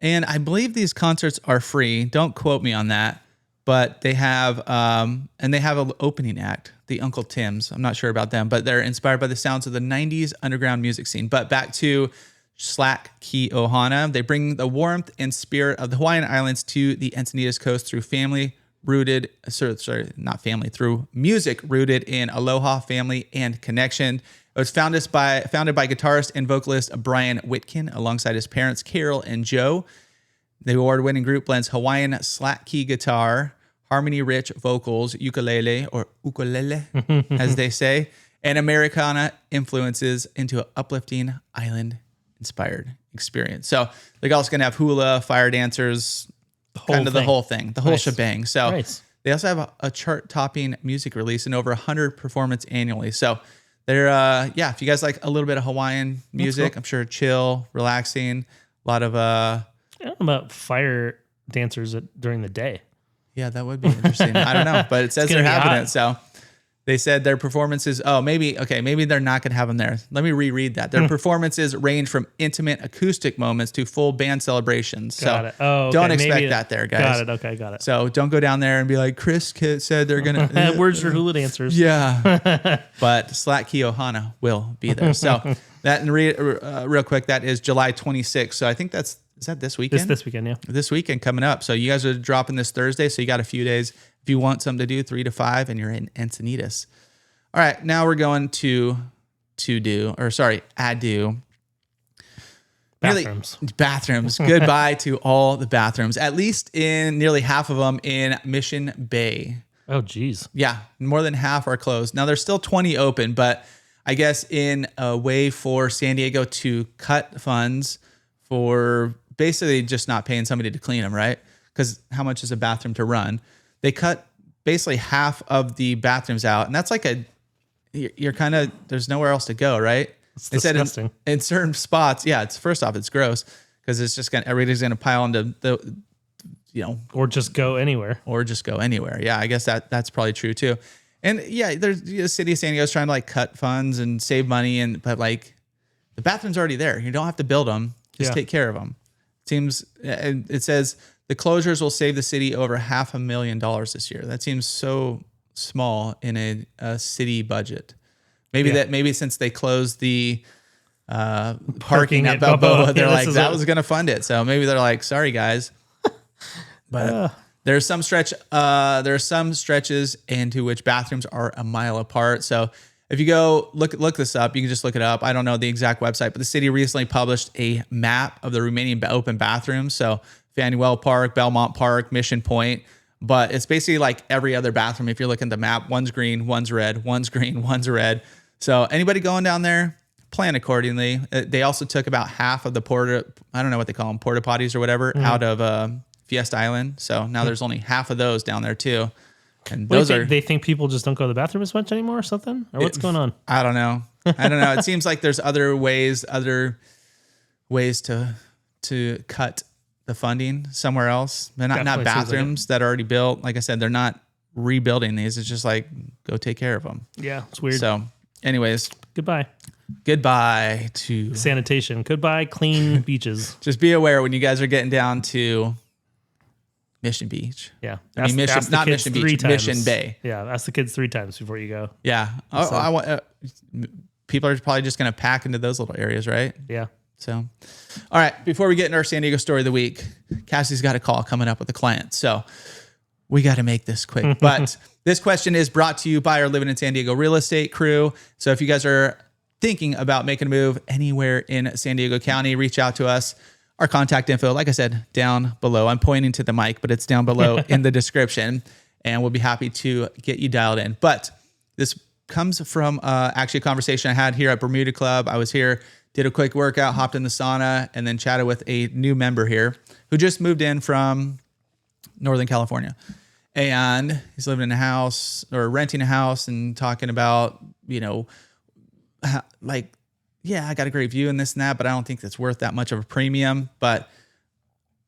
And I believe these concerts are free. Don't quote me on that. But they have, and they have an opening act, the Uncle Tim's. I'm not sure about them, but they're inspired by the sounds of the 90s underground music scene. But back to Slack Key Ohana. They bring the warmth and spirit of the Hawaiian Islands to the Encinitas coast through through music rooted in aloha, family, and connection. It was founded by guitarist and vocalist Brian Whitkin alongside his parents, Carol and Joe. The award-winning group blends Hawaiian slack key guitar, harmony-rich vocals, ukulele, as they say, and Americana influences into an uplifting island-inspired experience. So they're also going to have hula, fire dancers, the whole thing, the whole shebang. So they also have a chart-topping music release and over 100 performances annually. So they're, if you guys like a little bit of Hawaiian music, cool. I'm sure chill, relaxing, a lot of... I don't know about fire dancers during the day. Yeah, that would be interesting. I don't know, but it says they're having it. So they said their performances, maybe they're not going to have them there. Let me reread that. Their performances range from intimate acoustic moments to full band celebrations. Got it. Don't expect that there, guys. Got it. Okay, got it. So don't go down there and be like, Chris said they're going to. Where's your hula dancers? Yeah. But Slack Key Ohana will be there. So that, and real quick, that is July 26th. So I think is that this weekend? This weekend, yeah. This weekend coming up. So you guys are dropping this Thursday. So you got a few days if you want something to do, 3 to 5, and you're in Encinitas. All right, now we're going to Adu. Bathrooms. Goodbye to all the bathrooms, at least in nearly half of them in Mission Bay. Oh, geez. Yeah, more than half are closed. Now, there's still 20 open, but I guess in a way for San Diego to cut funds for basically just not paying somebody to clean them, right? Because how much is a bathroom to run? They cut basically half of the bathrooms out, and that's like you're kind of, there's nowhere else to go, right? It's disgusting. In certain spots, first off, it's gross because it's just everybody's gonna pile into or just go anywhere. Yeah, I guess that's probably true too. And yeah, there's the city of San Diego's trying to like cut funds and save money, but like the bathroom's already there. You don't have to build them; just take care of them. It says the closures will save the city over $500,000 this year. That seems so small in a city budget. Maybe since they closed the parking at Balboa, they're like that was going to fund it. So maybe they're like, sorry guys, but. There's some stretches into which bathrooms are a mile apart. So if you go look this up, you can just look it up. I don't know the exact website, but the city recently published a map of the remaining open bathrooms. So Faneuil Park, Belmont Park, Mission Point. But it's basically like every other bathroom. If you're looking at the map, one's green, one's red, one's green, one's red. So anybody going down there, plan accordingly. They also took about half of the I don't know what they call them, porta potties or whatever, out of Fiesta Island. So now there's only half of those down there too. And they think people just don't go to the bathroom as much anymore or something? Or what's going on? I don't know. It seems like there's other ways to cut the funding somewhere else. They're not bathrooms that are already built. Like I said, they're not rebuilding these. It's just like, go take care of them. Yeah, it's weird. So anyways, goodbye to sanitation. Goodbye clean beaches. Just be aware when you guys are getting down to Mission Beach. Yeah. Not Mission Beach, Mission Bay. Yeah. Ask the kids 3 times before you go. Yeah. People are probably just going to pack into those little areas, right? Yeah. So, all right. Before we get into our San Diego story of the week, Cassie's got a call coming up with a client. So we got to make this quick. But this question is brought to you by our Living in San Diego real estate crew. So if you guys are thinking about making a move anywhere in San Diego County, reach out to us. Our contact info, like I said, down below. I'm pointing to the mic, but it's down below in the description, and we'll be happy to get you dialed in. But this comes from actually a conversation I had here at Bermuda Club. I was here, did a quick workout, hopped in the sauna, and then chatted with a new member here who just moved in from Northern California. And he's living in a house or renting a house and talking about, I got a great view and this and that, but I don't think that's worth that much of a premium. But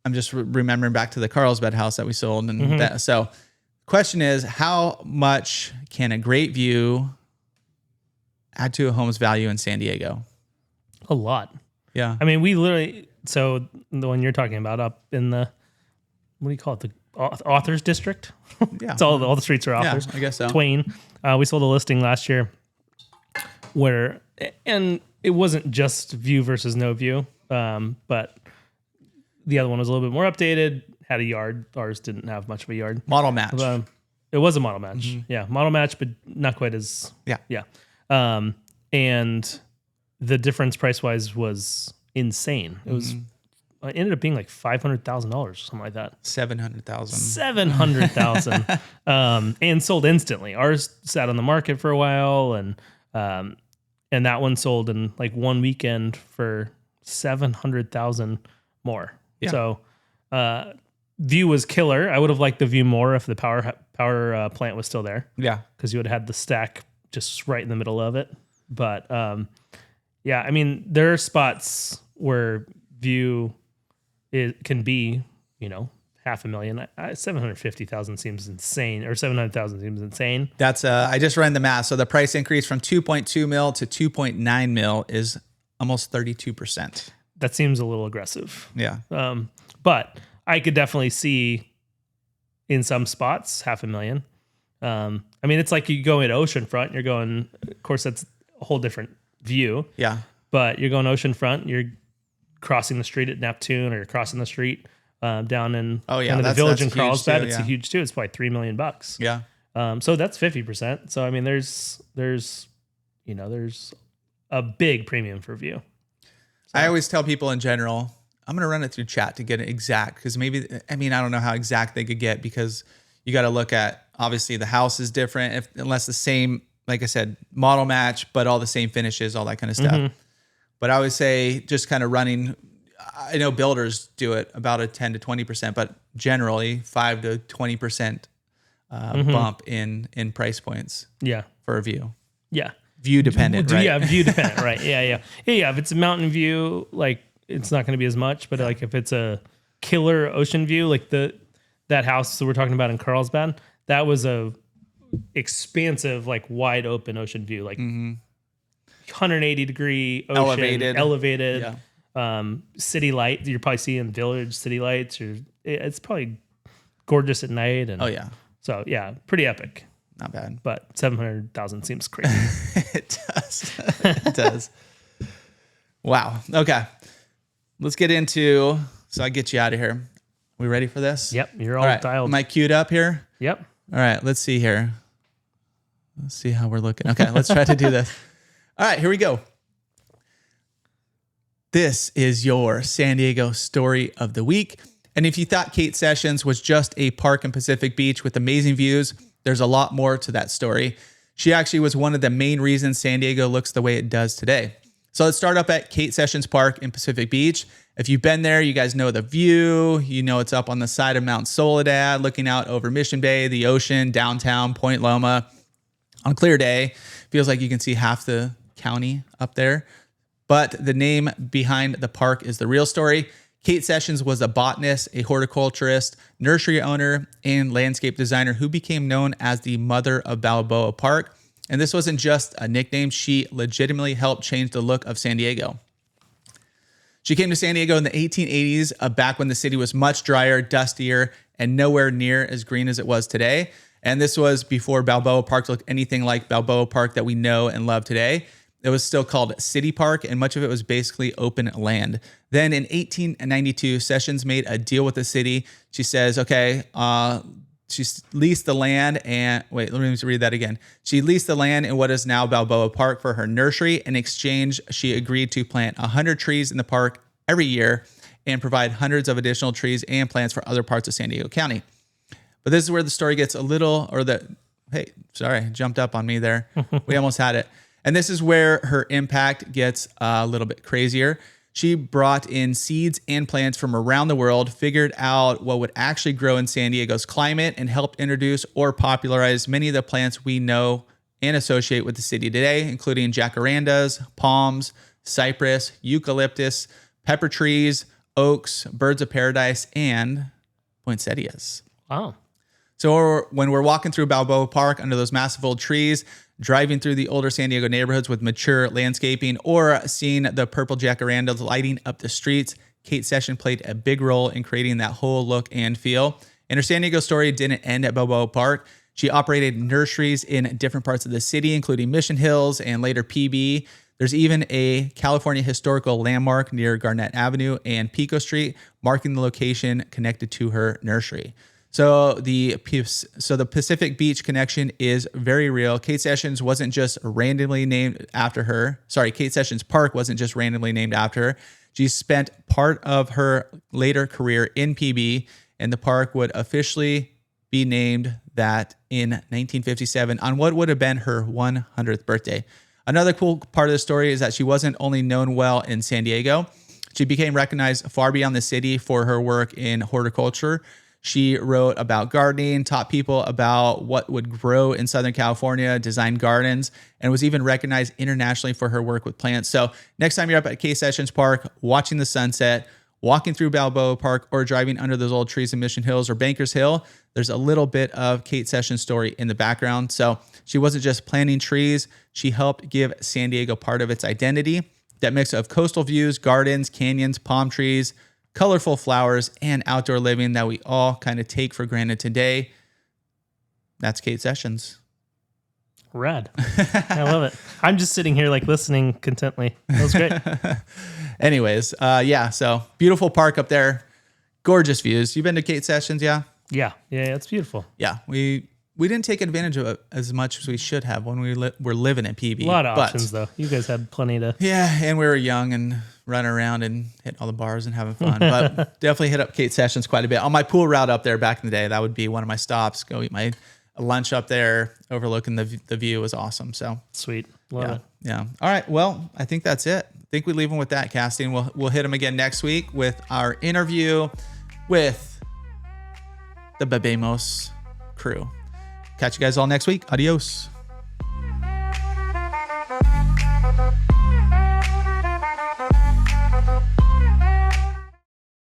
I'm just remembering back to the Carlsbad house that we sold. And that, so question is, how much can a great view add to a home's value in San Diego? A lot. Yeah. I mean, we literally, so the one you're talking about up in the, what do you call it? The Authors District? Yeah. It's all the streets are authors. Yeah, I guess so. Twain. We sold a listing last year and it wasn't just view versus no view, but the other one was a little bit more updated, had a yard. Ours didn't have much of a yard. Model match. It was a model match. Yeah, model match, but not quite as... Yeah. And the difference price-wise was insane. It was... It ended up being like $500,000 or something like that. 700,000. 700,000. And sold instantly. Ours sat on the market for a while, and that one sold in like one weekend for 700,000 more. Yeah. So view was killer. I would have liked the view more if the power plant was still there. Yeah, because you would have had the stack just right in the middle of it. But yeah, I mean, there are spots where view can be, $500,000. 750,000 seems insane, or 700,000 seems insane. That's I just ran the math. So the price increase from 2.2 mil to 2.9 mil is almost 32%. That seems a little aggressive. Yeah. But I could definitely see in some spots $500,000. I mean, it's like you go in oceanfront, you're going, of course, that's a whole different view. Yeah. But you're going oceanfront, you're crossing the street at Neptune, or you're crossing the street down in the village in Carlsbad. It's huge too. It's probably $3 million. Yeah. So that's 50%. So I mean, there's a big premium for view. So. I always tell people in general, I'm going to run it through chat to get it exact, because I don't know how exact they could get, because you got to look at, obviously the house is different unless the same, like I said, model match, but all the same finishes, all that kind of stuff. But I always say just kind of running, I know builders do it about a 10 to 20%, but generally 5 to 20% bump in price points. Yeah. For a view. Yeah. View dependent, right? Yeah, view dependent, right. Yeah. If it's a mountain view, like it's not going to be as much, but like if it's a killer ocean view, like that house that we're talking about in Carlsbad, that was expansive, like wide open ocean view, like 180 degree ocean, elevated. City light. You're probably seeing village city lights. It's probably gorgeous at night. And so yeah, pretty epic. Not bad, but 700,000 seems crazy. It does. It does. Wow. Okay. Let's get into. So I get you out of here. We ready for this? Yep. You're all dialed. Am I queued up here? Yep. All right. Let's see here. Let's see how we're looking. Okay. Let's try to do this. All right. Here we go. This is your San Diego story of the week. And if you thought Kate Sessions was just a park in Pacific Beach with amazing views, there's a lot more to that story. She actually was one of the main reasons San Diego looks the way it does today. So let's start up at Kate Sessions Park in Pacific Beach. If you've been there, you guys know the view. You know it's up on the side of Mount Soledad, looking out over Mission Bay, the ocean, downtown, Point Loma. On a clear day, feels like you can see half the county up there. But the name behind the park is the real story. Kate Sessions was a botanist, a horticulturist, nursery owner, and landscape designer who became known as the mother of Balboa Park. And this wasn't just a nickname. She legitimately helped change the look of San Diego. She came to San Diego in the 1880s, back when the city was much drier, dustier, and nowhere near as green as it was today. And this was before Balboa Park looked anything like Balboa Park that we know and love today. It was still called City Park, and much of it was basically open land. Then in 1892, Sessions made a deal with the city. She says, okay, she leased the land and wait, let me read that again. She leased the land in what is now Balboa Park for her nursery. In exchange, she agreed to plant 100 trees in the park every year and provide hundreds of additional trees and plants for other parts of San Diego County. But this is where the story gets a little, jumped up on me there. We almost had it. And this is where her impact gets a little bit crazier. She brought in seeds and plants from around the world, figured out what would actually grow in San Diego's climate, and helped introduce or popularize many of the plants we know and associate with the city today, including jacarandas, palms, cypress, eucalyptus, pepper trees, oaks, birds of paradise, and poinsettias. Oh. So when we're walking through Balboa Park under those massive old trees, driving through the older San Diego neighborhoods with mature landscaping, or seeing the purple jacarandas lighting up the streets, Kate Sessions played a big role in creating that whole look and feel. And her San Diego story didn't end at Balboa Park. She operated nurseries in different parts of the city, including Mission Hills and later PB. There's even a California historical landmark near Garnett Avenue and Pico Street, marking the location connected to her nursery. So the Pacific Beach connection is very real. Kate Sessions wasn't just randomly named after her. Kate Sessions Park wasn't just randomly named after her. She spent part of her later career in PB, and the park would officially be named that in 1957 on what would have been her 100th birthday. Another cool part of the story is that she wasn't only known well in San Diego. She became recognized far beyond the city for her work in horticulture. She wrote about gardening, taught people about what would grow in Southern California, designed gardens, and was even recognized internationally for her work with plants. So next time you're up at Kate Sessions Park, watching the sunset, walking through Balboa Park, or driving under those old trees in Mission Hills or Bankers Hill, there's a little bit of Kate Sessions' story in the background. So she wasn't just planting trees. She helped give San Diego part of its identity. That mix of coastal views, gardens, canyons, palm trees, colorful flowers, and outdoor living that we all kind of take for granted today. That's Kate Sessions. Rad. I love it. I'm just sitting here like listening contently. That was great. Anyways, so beautiful park up there. Gorgeous views. You been to Kate Sessions, yeah? Yeah, it's beautiful. Yeah, we didn't take advantage of it as much as we should have when we were living in PB. A lot of options, though. You guys had plenty to... Yeah, and we were young and running around and hitting all the bars and having fun. But definitely hit up Kate Sessions quite a bit. On my pool route up there back in the day, that would be one of my stops. Go eat my lunch up there, overlooking the view. Was awesome. So sweet. Love it. Yeah. All right. Well, I think that's it. I think we leave them with that, casting. We'll hit them again next week with our interview with the Babemos crew. Catch you guys all next week. Adios.